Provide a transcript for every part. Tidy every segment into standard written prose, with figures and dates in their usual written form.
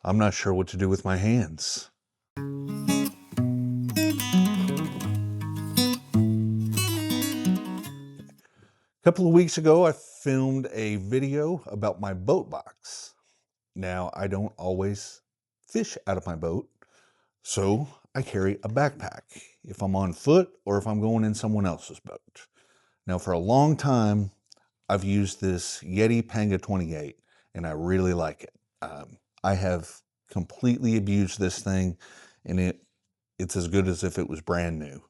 I'm not sure what to do with my hands. A couple of weeks ago, I filmed a video about my boat box. Now, I don't always fish out of my boat, so I carry a backpack if I'm on foot or if I'm going in someone else's boat. Now, for a long time, I've used this YETI Panga 28, and I really like it. I have completely abused this thing, and it's as good as if it was brand new.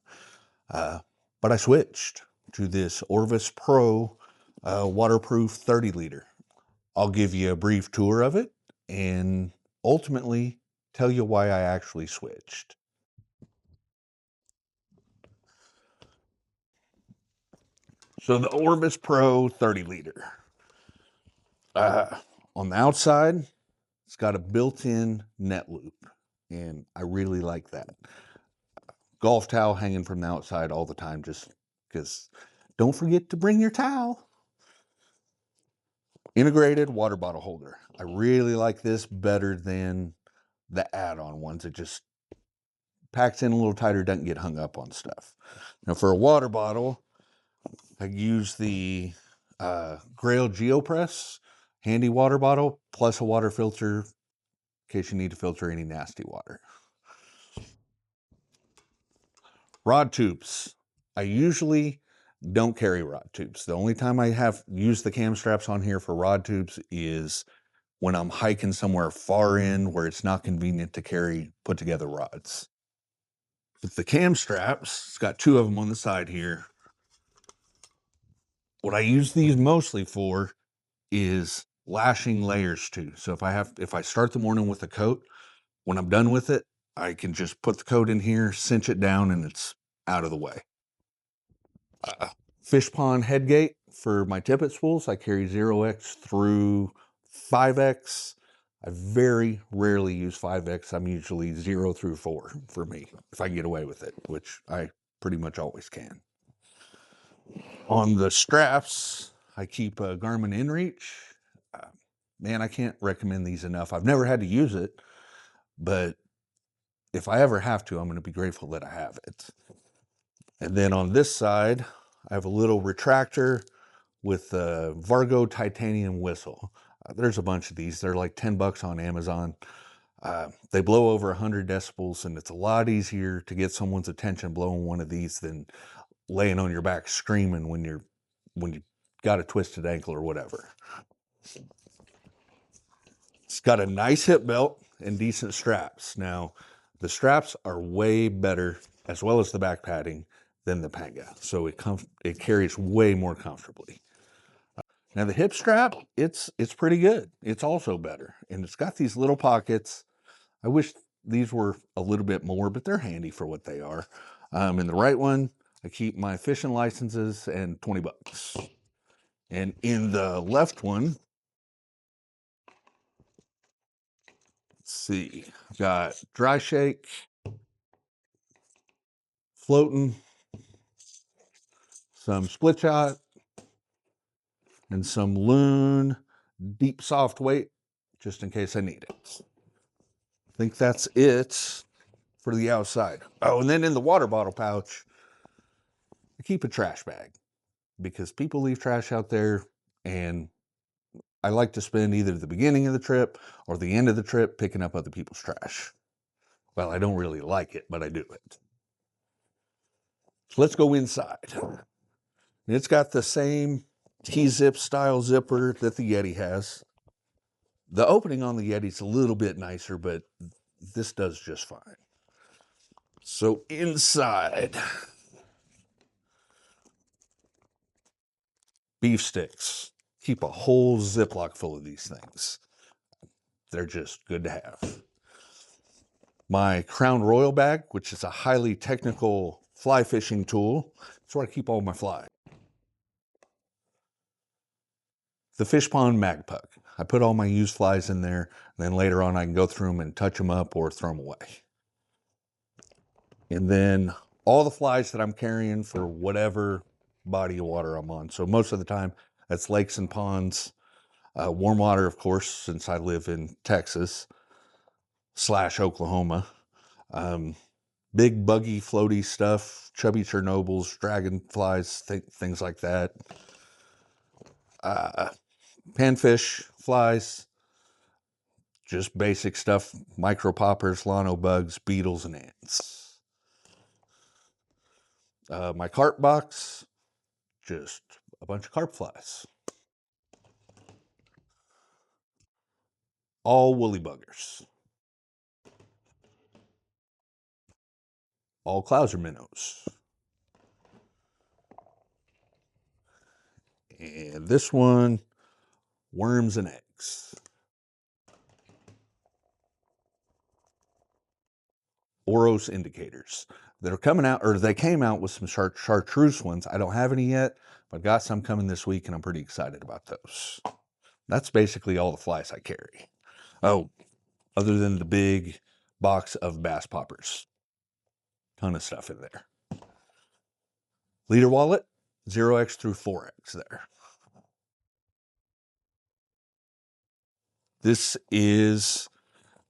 But I switched to this Orvis PRO waterproof 30 liter. I'll give you a brief tour of it and ultimately tell you why I actually switched. So the Orvis PRO 30 liter. On the outside, it's got a built-in net loop, and I really like that. Golf towel hanging from the outside all the time, just because don't forget to bring your towel. Integrated water bottle holder. I really like this better than the add-on ones. It just packs in a little tighter, doesn't get hung up on stuff. Now for a water bottle, I use the Grail GeoPress handy water bottle plus a water filter in case you need to filter any nasty water. Rod tubes. I usually don't carry rod tubes. The only time I have used the cam straps on here for rod tubes is when I'm hiking somewhere far in where it's not convenient to carry put together rods. With the cam straps, it's got two of them on the side here. What I use these mostly for is lashing layers to. So if I start the morning with a coat, when I'm done with it, I can just put the coat in here, cinch it down, and it's out of the way. Fish pond head gate for my tippet spools. I carry 0x through 5x. I very rarely use 5x. I'm usually 0 through 4 for me, if I can get away with it, which I pretty much always can. On the straps, I keep a Garmin InReach. Man, I can't recommend these enough. I've never had to use it, but if I ever have to, I'm going to be grateful that I have it. And then on this side, I have a little retractor with a Vargo titanium whistle. There's a bunch of these. They're like 10 bucks on Amazon. They blow over 100 decibels, and it's a lot easier to get someone's attention blowing one of these than laying on your back screaming when you got a twisted ankle or whatever. It's got a nice hip belt and decent straps. Now, the straps are way better, as well as the back padding, than the Panga. So it carries way more comfortably. Now the hip strap, it's pretty good. It's also better. And it's got these little pockets. I wish these were a little bit more, but they're handy for what they are. In the right one, I keep my fishing licenses and 20 bucks. And in the left one, let's see, I've got dry shake, floating, some split shot, and some Loon deep soft weight, just in case I need it. I think that's it for the outside. Oh, and then in the water bottle pouch, I keep a trash bag because people leave trash out there, and I like to spend either the beginning of the trip or the end of the trip picking up other people's trash. Well, I don't really like it, but I do it. So let's go inside. It's got the same T-zip style zipper that the YETI has. The opening on the YETI's a little bit nicer, but this does just fine. So inside, beef sticks. Keep a whole Ziploc full of these things. They're just good to have. My Crown Royal bag, which is a highly technical fly fishing tool. That's where I keep all my fly. The fish pond mag puck. I put all my used flies in there, and then later on I can go through them and touch them up or throw them away. And then all the flies that I'm carrying for whatever body of water I'm on. So most of the time, that's lakes and ponds. Warm water, of course, since I live in Texas. / Oklahoma. Big buggy floaty stuff, chubby Chernobyls, dragonflies, things like that. Panfish, flies, just basic stuff, micro poppers, llano bugs, beetles, and ants. My carp box, just a bunch of carp flies. All woolly buggers. All clouser minnows. And this one, worms and eggs. Oros indicators. They're coming out, or they came out with some chartreuse ones. I don't have any yet, but got some coming this week, and I'm pretty excited about those. That's basically all the flies I carry. Oh, other than the big box of bass poppers. Ton of stuff in there. Leader wallet, 0x through 4x there. This is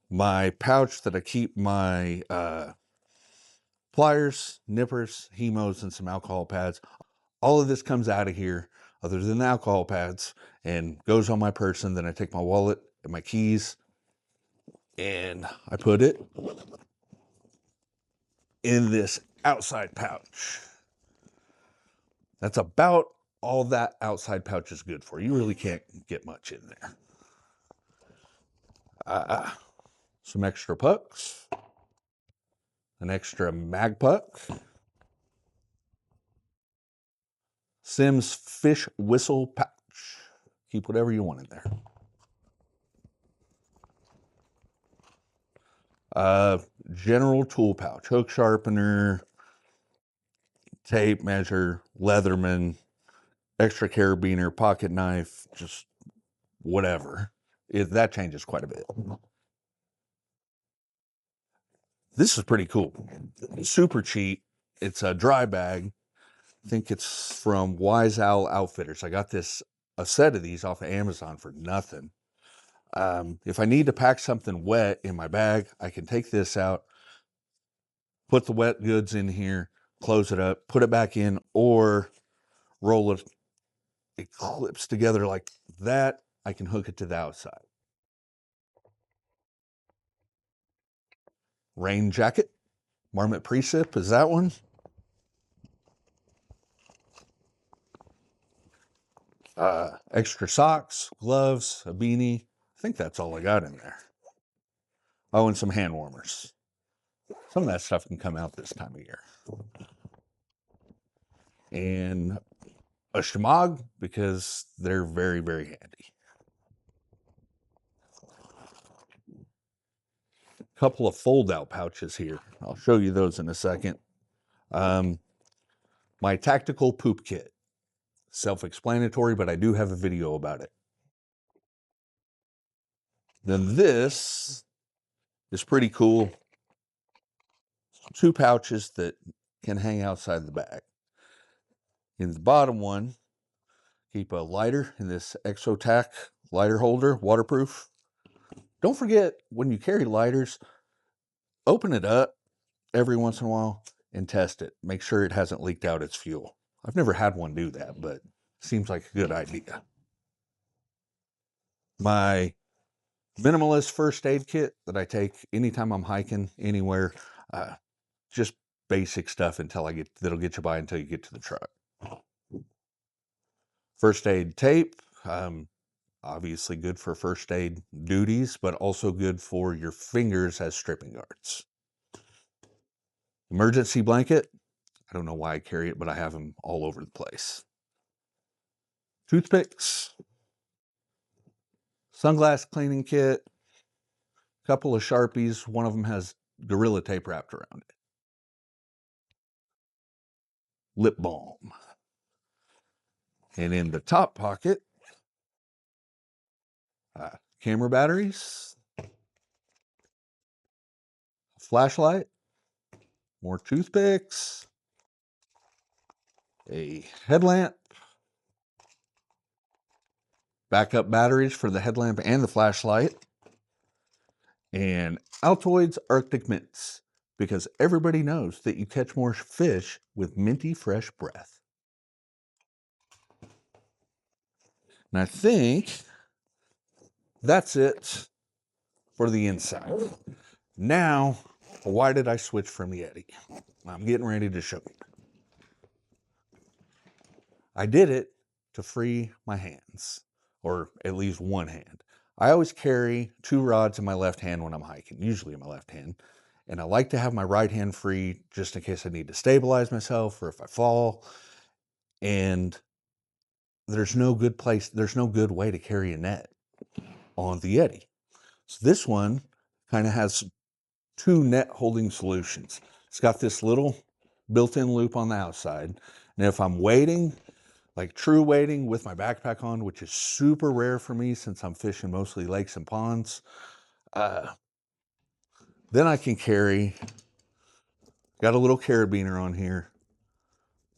my pouch that I keep my pliers, nippers, hemos, and some alcohol pads. All of this comes out of here, other than the alcohol pads, and goes on my person. Then I take my wallet and my keys, and I put it in this outside pouch. That's about all that outside pouch is good for. You really can't get much in there. Some extra pucks, an extra mag puck, Simms fish whistle pouch. Keep whatever you want in there. General tool pouch, hook sharpener, tape measure, Leatherman, extra carabiner, pocket knife, just whatever. That changes quite a bit. This is pretty cool. Super cheap. It's a dry bag. I think it's from Wise Owl Outfitters. I got a set of these off of Amazon for nothing. If I need to pack something wet in my bag, I can take this out, put the wet goods in here, close it up, put it back in, or roll it. It clips together like that. I can hook it to the outside. Rain jacket, Marmot Precip is that one. Extra socks, gloves, a beanie. I think that's all I got in there. Oh, and some hand warmers. Some of that stuff can come out this time of year. And a shemagh, because they're very, very handy. A couple of fold-out pouches here. I'll show you those in a second. My tactical poop kit. Self-explanatory, but I do have a video about it. Then this is pretty cool. 2 pouches that can hang outside the bag. In the bottom one, keep a lighter in this Exotac lighter holder, waterproof. Don't forget, when you carry lighters, open it up every once in a while and test it. Make sure it hasn't leaked out its fuel. I've never had one do that, but seems like a good idea. My minimalist first aid kit that I take anytime I'm hiking anywhere. Just basic stuff that'll get you by until you get to the truck. First aid tape, obviously good for first aid duties, but also good for your fingers as stripping guards. Emergency blanket, I don't know why I carry it, but I have them all over the place. Toothpicks, sunglass cleaning kit, a couple of Sharpies. One of them has Gorilla Tape wrapped around it. Lip balm. And in the top pocket, camera batteries, flashlight, more toothpicks, a headlamp, backup batteries for the headlamp and the flashlight, and Altoids Arctic Mints, because everybody knows that you catch more fish with minty fresh breath. And I think that's it for the inside. Now, why did I switch from YETI? I'm getting ready to show you. I did it to free my hands, or at least one hand. I always carry 2 rods in my left hand when I'm hiking, usually in my left hand. And I like to have my right hand free just in case I need to stabilize myself or if I fall. And there's no good way to carry a net on the YETI. So this one kind of has 2 net holding solutions. It's got this little built-in loop on the outside. And if I'm wading, like true wading with my backpack on, which is super rare for me since I'm fishing mostly lakes and ponds, then I can carry, got a little carabiner on here,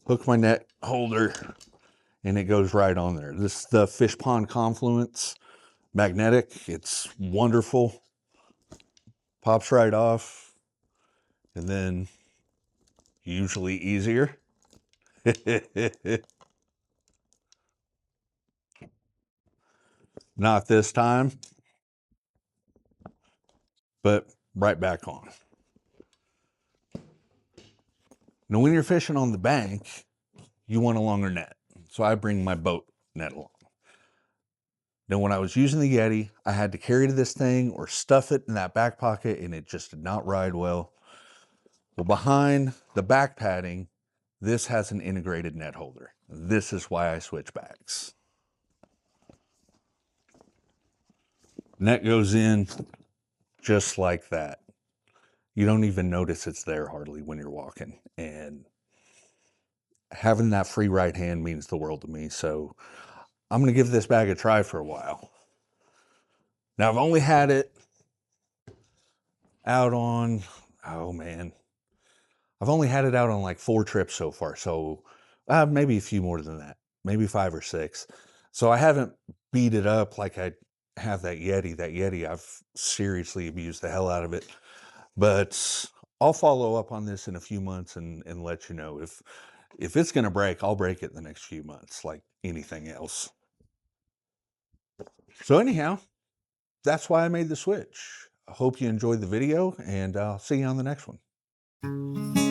hook my net holder, and it goes right on there. This is the Fish Pond Confluence magnetic. It's wonderful. Pops right off, and then usually easier. Not this time, but right back on. Now, when you're fishing on the bank, you want a longer net. So I bring my boat net along. Now, when I was using the YETI, I had to carry this thing or stuff it in that back pocket, and it just did not ride well. Well, behind the back padding, this has an integrated net holder. This is why I switch backs. Net goes in just like that. You don't even notice it's there hardly when you're walking. And having that free right hand means the world to me. So I'm going to give this bag a try for a while. Now, I've only had it out on, oh man, I've only had it out on like 4 trips so far. So maybe a few more than that, maybe 5 or 6. So I haven't beat it up like I have that YETI. That YETI, I've seriously abused the hell out of it. But I'll follow up on this in a few months and let you know. If it's going to break, I'll break it in the next few months, like anything else. So anyhow, that's why I made the switch. I hope you enjoyed the video, and I'll see you on the next one.